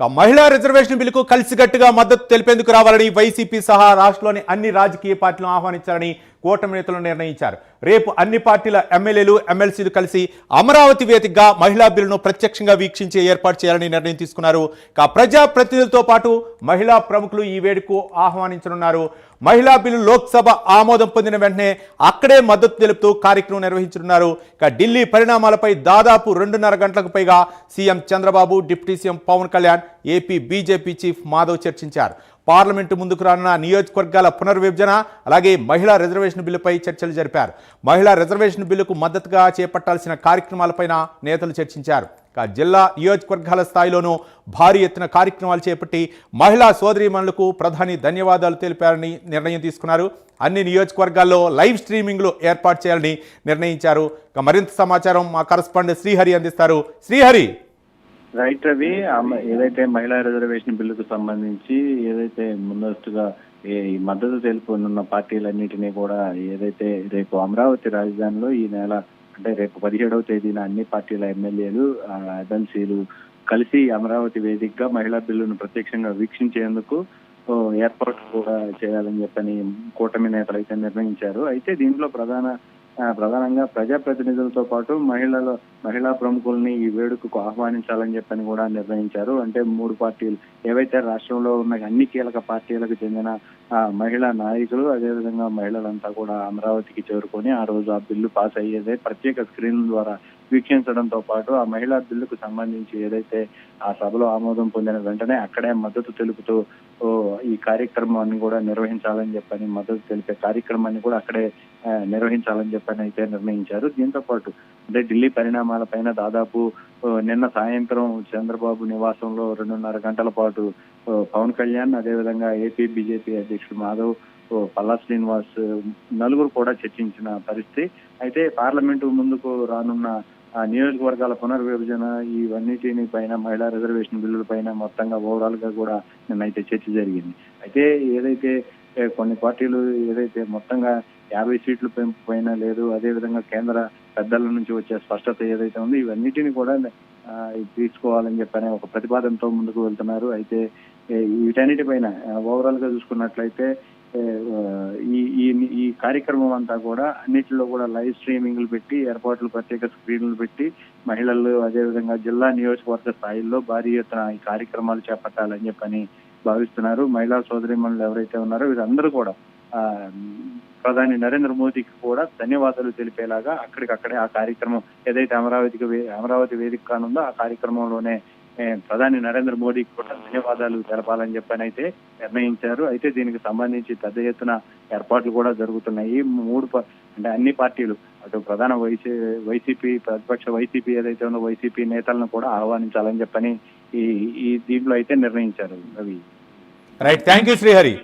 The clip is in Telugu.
మహిళా రిజర్వేషన్ బిల్లుకు కలిసికట్టుగా మద్దతు తెలిపేందుకు రావాలని వైసీపీ సహా రాష్ట్రంలోని అన్ని రాజకీయ పార్టీలను ఆహ్వానించాలని కూటమి నేతలు నిర్ణయించారు. రేపు అన్ని పార్టీల ఎమ్మెల్యేలు ఎమ్మెల్సీలు కలిసి అమరావతి వేదికగా మహిళా బిల్లును ప్రత్యక్షంగా వీక్షించే ఏర్పాటు చేయాలని నిర్ణయం తీసుకున్నారు. ప్రజా ప్రతినిధులతో పాటు మహిళా ప్రముఖులు ఈ వేడుకకు ఆహ్వానించనున్నారు. మహిళా బిల్లు లోక్సభ ఆమోదం పొందిన వెంటనే అక్కడే మద్దతు తెలుపుతూ కార్యక్రమం నిర్వహించనున్నారు. ఢిల్లీ పరిణామాలపై దాదాపు 2.5 గంటలకు పైగా CM Chandrababu, deputy CM Pawan Kalyan, AP BJP chief Madhav చర్చించారు. పార్లమెంటు ముందుకు రానున్న నియోజకవర్గాల పునర్విభజన, అలాగే మహిళా రిజర్వేషన్ బిల్లుపై చర్చలు జరిపారు. మహిళా రిజర్వేషన్ బిల్లుకు మద్దతుగా చేపట్టాల్సిన కార్యక్రమాలపైన నేతలు చర్చించారు. జిల్లా నియోజకవర్గాల స్థాయిలోనూ భారీ ఎత్తున కార్యక్రమాలు చేపట్టి మహిళా సోదరీమణులకు ప్రధాని ధన్యవాదాలు తెలిపారని నిర్ణయం తీసుకున్నారు. అన్ని నియోజకవర్గాల్లో లైవ్ స్ట్రీమింగ్లు ఏర్పాటు చేయాలని నిర్ణయించారు. మరింత సమాచారం మా కరస్పాండెంట్ శ్రీహరి అందిస్తారు. శ్రీహరి. రైట్ రవి, ఏదైతే మహిళా రిజర్వేషన్ బిల్లుకు సంబంధించి ఏదైతే ముందస్తుగా ఈ మద్దతు తెలుపుతున్న పార్టీలన్నిటినీ కూడా ఏదైతే రేపు అమరావతి రాజధానిలో ఈ నెల అంటే రేపు 17వ తేదీన అన్ని పార్టీల ఎమ్మెల్యేలు, ఎమ్మెల్సీలు కలిసి అమరావతి వేదికగా మహిళా బిల్లును ప్రత్యక్షంగా వీక్షించేందుకు ఏర్పాటు కూడా చేయాలని చెప్పని కూటమి నేతలు అయితే నిర్ణయించారు. అయితే దీంట్లో ప్రధానంగా ప్రజాప్రతినిధులతో పాటు మహిళా ప్రముఖుల్ని ఈ వేడుకకు ఆహ్వానించాలని చెప్పని కూడా నిర్ణయించారు. అంటే 3 పార్టీలు ఏవైతే రాష్ట్రంలో ఉన్న అన్ని కీలక పార్టీలకు చెందిన మహిళా నాయకులు, అదేవిధంగా మహిళలంతా కూడా అమరావతికి చేరుకొని ఆ రోజు ఆ బిల్లు పాస్ అయ్యేదే ప్రత్యేక స్క్రీన్ ద్వారా వీక్షించడంతో పాటు ఆ మహిళా బిల్లుకు సంబంధించి ఏదైతే ఆ సభలో ఆమోదం పొందిన వెంటనే అక్కడే మద్దతు తెలుపుతూ ఈ కార్యక్రమాన్ని కూడా నిర్వహించాలని చెప్పని, మద్దతు తెలిపే కార్యక్రమాన్ని కూడా అక్కడే నిర్వహించాలని చెప్పని అయితే నిర్ణయించారు. దీంతో పాటు అంటే ఢిల్లీ పరిణామాలపైన దాదాపు నిన్న సాయంత్రం చంద్రబాబు నివాసంలో 2.5 గంటల పాటు పవన్ కళ్యాణ్, అదేవిధంగా ఏపీ బీజేపీ అధ్యక్షుడు మాధవ్, పల్లా శ్రీనివాస్ నలుగురు కూడా చర్చించిన పరిస్థితి. అయితే పార్లమెంటు ముందుకు రానున్న నియోజకవర్గాల పునర్విభజన ఇవన్నిటిని పైన, మహిళా రిజర్వేషన్ బిల్లుల పైన మొత్తంగా ఓవరాల్ గా కూడా నిన్నైతే చర్చ జరిగింది. అయితే ఏదైతే కొన్ని పార్టీలు ఏదైతే మొత్తంగా 50 సీట్లు పెంపు పైన లేదు, అదేవిధంగా కేంద్ర పెద్దల నుంచి వచ్చే స్పష్టత ఏదైతే ఉందో ఇవన్నిటిని కూడా తీసుకోవాలని చెప్పని ఒక ప్రతిపాదనతో ముందుకు వెళ్తున్నారు. అయితే వీటన్నిటిపైన ఓవరాల్ గా చూసుకున్నట్లయితే ఈ కార్యక్రమం అంతా కూడా అన్నిటిలో కూడా లైవ్ స్ట్రీమింగ్లు పెట్టి, ఏర్పాట్లు ప్రత్యేక స్క్రీన్లు పెట్టి మహిళలు, అదేవిధంగా జిల్లా నియోజకవర్గ స్థాయిల్లో భారీ ఎత్తున ఈ కార్యక్రమాలు చేపట్టాలని చెప్పని భావిస్తున్నారు. మహిళా సోదరీమణులు ఎవరైతే ఉన్నారో వీరందరూ కూడా ప్రధాని నరేంద్ర మోదీకి కూడా ధన్యవాదాలు తెలిపేలాగా అక్కడికక్కడే ఆ కార్యక్రమం ఏదైతే అమరావతి వేదిక కానుందో ఆ కార్యక్రమంలోనే ప్రధాని నరేంద్ర మోడీకి కూడా ధన్యవాదాలు తెలపాలని చెప్పని అయితే నిర్ణయించారు. అయితే దీనికి సంబంధించి పెద్ద ఎత్తున ఏర్పాట్లు కూడా జరుగుతున్నాయి. అంటే అన్ని పార్టీలు, అటు ప్రధాన వైసీపీ ప్రతిపక్ష వైసీపీ ఏదైతే ఉందో వైసీపీ నేతలను కూడా ఆహ్వానించాలని చెప్పని ఈ దీంట్లో అయితే నిర్ణయించారు. అవి రైట్. Thank you Srihari.